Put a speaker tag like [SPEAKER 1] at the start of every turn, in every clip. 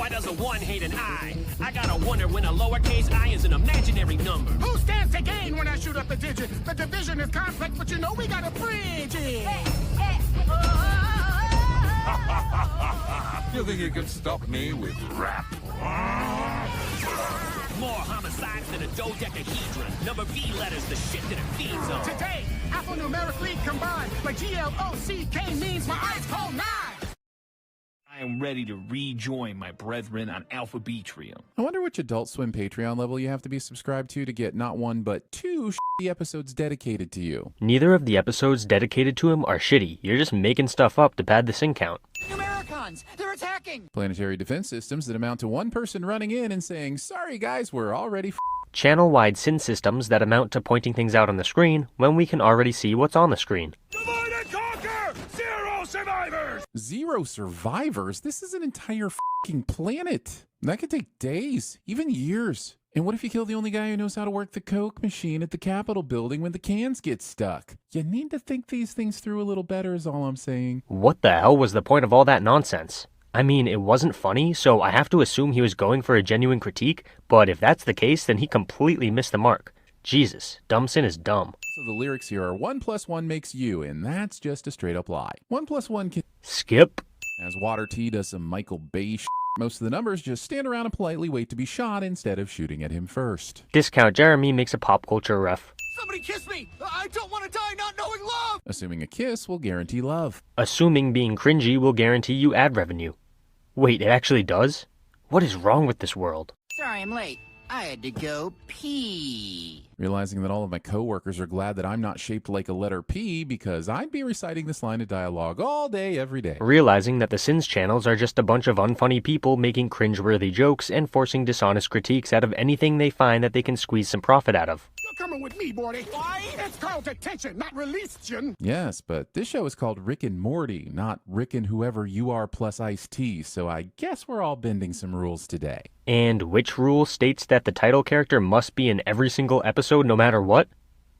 [SPEAKER 1] Why does a 1 hate an I? I gotta wonder when a lowercase I is an imaginary number.
[SPEAKER 2] Who stands to gain when I shoot up the digit? The division is complex, but you know we got a bridge it.
[SPEAKER 3] You think you can stop me with rap?
[SPEAKER 1] More homicides than a dodecahedron. Number V letters, the shit that it feeds on.
[SPEAKER 2] Today, alphanumerically combined, but GLOCK means my ice cold nine.
[SPEAKER 4] I am ready to rejoin my brethren on Alpha Beatrium.
[SPEAKER 5] I wonder which Adult Swim Patreon level you have to be subscribed to get not one but two shitty episodes dedicated to you.
[SPEAKER 6] Neither of the episodes dedicated to him are shitty. You're just making stuff up to pad the sin count.
[SPEAKER 2] Numericons, they're attacking.
[SPEAKER 5] Planetary defense systems that amount to one person running in and saying, sorry guys, we're already
[SPEAKER 6] Channel-wide sin systems that amount to pointing things out on the screen when we can already see what's on the screen.
[SPEAKER 3] Divide and conquer! Zero survivors!
[SPEAKER 5] Zero survivors? This is an entire fucking planet. That could take days, even years. And what if you kill the only guy who knows how to work the Coke machine at the Capitol building when the cans get stuck? You need to think these things through a little better is all I'm saying.
[SPEAKER 6] What the hell was the point of all that nonsense? I mean, it wasn't funny, so I have to assume he was going for a genuine critique, but if that's the case, then he completely missed the mark. Jesus, dumb sin is dumb.
[SPEAKER 5] So the lyrics here are 1 + 1 makes you, and that's just a straight up lie. 1 + 1 can...
[SPEAKER 6] Skip.
[SPEAKER 5] As Water T does some Michael Bay shit. Most of the numbers just stand around and politely wait to be shot instead of shooting at him first.
[SPEAKER 6] Discount Jeremy makes a pop culture ref.
[SPEAKER 2] Somebody kiss me. I don't want to die not knowing love.
[SPEAKER 5] Assuming a kiss will guarantee love.
[SPEAKER 6] Assuming being cringy will guarantee you ad revenue. Wait, it actually does? What is wrong with this world?
[SPEAKER 7] Sorry I'm late. I had to go pee.
[SPEAKER 5] Realizing that all of my coworkers are glad that I'm not shaped like a letter P because I'd be reciting this line of dialogue all day, every day.
[SPEAKER 6] Realizing that the Sins channels are just a bunch of unfunny people making cringeworthy jokes and forcing dishonest critiques out of anything they find that they can squeeze some profit out of.
[SPEAKER 2] You're coming with me, Morty. Why? It's called detention, not releastion.
[SPEAKER 5] Yes, but this show is called Rick and Morty, not Rick and whoever you are plus Ice-T, so I guess we're all bending some rules today.
[SPEAKER 6] And which rule states that the title character must be in every single episode no matter what?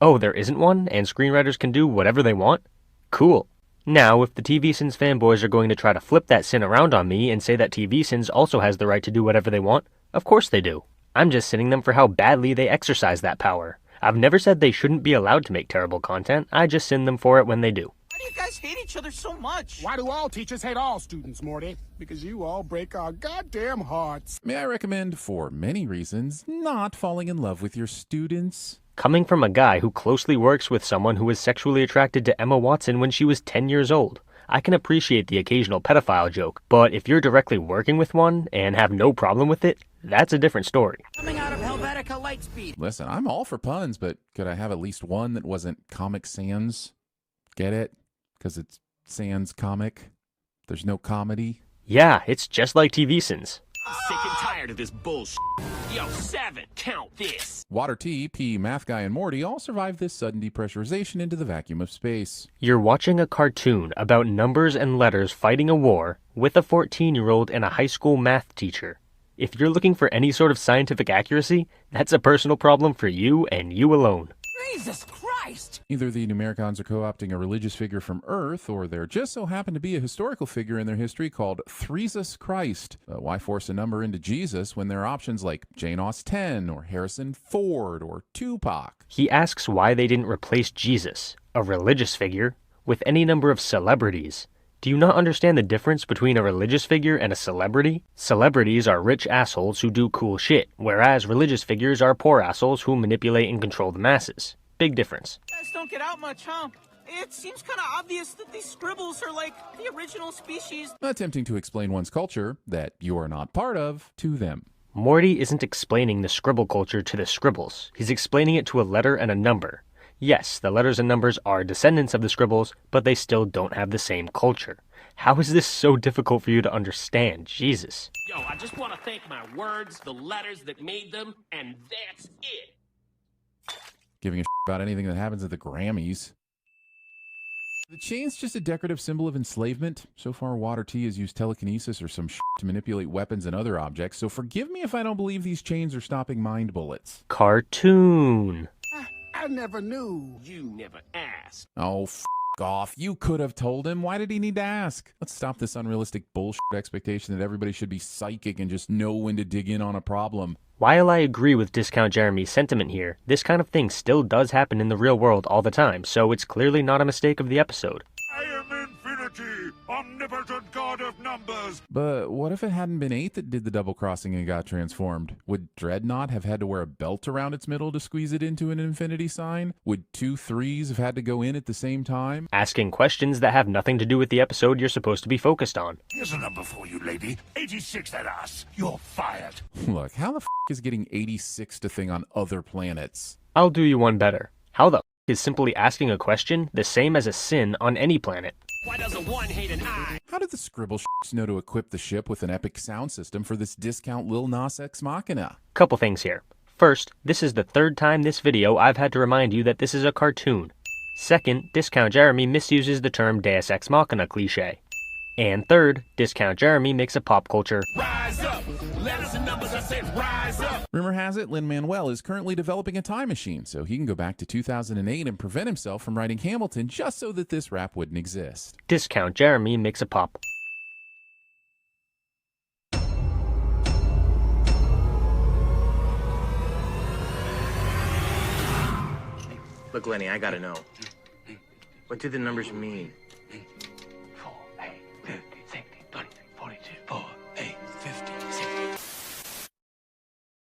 [SPEAKER 6] Oh, there isn't one, and screenwriters can do whatever they want? Cool. Now, if the TV Sins fanboys are going to try to flip that sin around on me and say that TV Sins also has the right to do whatever they want, of course they do. I'm just sinning them for how badly they exercise that power. I've never said they shouldn't be allowed to make terrible content, I just sin them for it when they do.
[SPEAKER 7] Why do you guys hate each other so much?
[SPEAKER 2] Why do all teachers hate all students, Morty? Because you all break our goddamn hearts.
[SPEAKER 5] May I recommend, for many reasons, not falling in love with your students?
[SPEAKER 6] Coming from a guy who closely works with someone who was sexually attracted to Emma Watson when she was 10 years old, I can appreciate the occasional pedophile joke, but if you're directly working with one and have no problem with it, that's a different story.
[SPEAKER 7] Coming out of Helvetica Lightspeed.
[SPEAKER 5] Listen, I'm all for puns, but could I have at least one that wasn't Comic Sans? Get it? Because it's Sans comic. There's no comedy.
[SPEAKER 6] Yeah, it's just like TV Sins.
[SPEAKER 1] I'm sick and tired of this bullshit. Yo, 7, count this.
[SPEAKER 5] Water T, P, Math Guy, and Morty all survived this sudden depressurization into the vacuum of space.
[SPEAKER 6] You're watching a cartoon about numbers and letters fighting a war with a 14-year-old and a high school math teacher. If you're looking for any sort of scientific accuracy, that's a personal problem for you and you alone.
[SPEAKER 7] Jesus Christ!
[SPEAKER 5] Either the Numericons are co-opting a religious figure from Earth, or there just so happen to be a historical figure in their history called Threesus Christ. Why force a number into Jesus when there are options like Jane Austen, or Harrison Ford, or Tupac?
[SPEAKER 6] He asks why they didn't replace Jesus, a religious figure, with any number of celebrities. Do you not understand the difference between a religious figure and a celebrity? Celebrities are rich assholes who do cool shit, whereas religious figures are poor assholes who manipulate and control the masses. Big difference.
[SPEAKER 7] You guys don't get out much, huh? It seems kind of obvious that these scribbles are like the original species.
[SPEAKER 5] Attempting to explain one's culture, that you are not part of, to them.
[SPEAKER 6] Morty isn't explaining the scribble culture to the scribbles. He's explaining it to a letter and a number. Yes, the letters and numbers are descendants of the scribbles, but they still don't have the same culture. How is this so difficult for you to understand? Jesus.
[SPEAKER 1] Yo, I just want to thank my words, the letters that made them, and that's it.
[SPEAKER 5] Giving a shit about anything that happens at the Grammys. The chain's just a decorative symbol of enslavement. So far, Water T has used telekinesis or some shit to manipulate weapons and other objects, so forgive me if I don't believe these chains are stopping mind bullets.
[SPEAKER 6] Cartoon.
[SPEAKER 2] I never knew.
[SPEAKER 1] You never asked.
[SPEAKER 5] Oh, off. You could have told him. Why did he need to ask? Let's stop this unrealistic bullshit expectation that everybody should be psychic and just know when to dig in on a problem.
[SPEAKER 6] While I agree with Discount Jeremy's sentiment here, this kind of thing still does happen in the real world all the time, so it's clearly not a mistake of the episode.
[SPEAKER 3] I am infinity, omnipotent god of numbers.
[SPEAKER 5] But what if it hadn't been 8 that did the double crossing and got transformed? Would Dreadnought have had to wear a belt around its middle to squeeze it into an infinity sign? Would 2 3s have had to go in at the same time?
[SPEAKER 6] Asking questions that have nothing to do with the episode you're supposed to be focused on.
[SPEAKER 3] Here's a number for you, lady. 86 at us. You're fired.
[SPEAKER 5] Look, how the f is getting 86 a thing on other planets?
[SPEAKER 6] I'll do you one better. How the is simply asking a question the same as a sin on any planet?
[SPEAKER 1] Why doesn't one hate an eye?
[SPEAKER 5] How did the Scribble know to equip the ship with an epic sound system for this discount Lil Nas X Machina?
[SPEAKER 6] Couple things here. First, this is the third time this video I've had to remind you that this is a cartoon. Second, Discount Jeremy misuses the term Deus Ex Machina cliche. And third, Discount Jeremy makes a pop culture
[SPEAKER 1] Rise up. Letters and numbers, I said rise up.
[SPEAKER 5] Rumor has it Lin-Manuel is currently developing a time machine so he can go back to 2008 and prevent himself from writing Hamilton just so that this rap wouldn't exist.
[SPEAKER 6] Discount Jeremy makes a pop.
[SPEAKER 8] Look, Lenny, I gotta know. What do the numbers mean?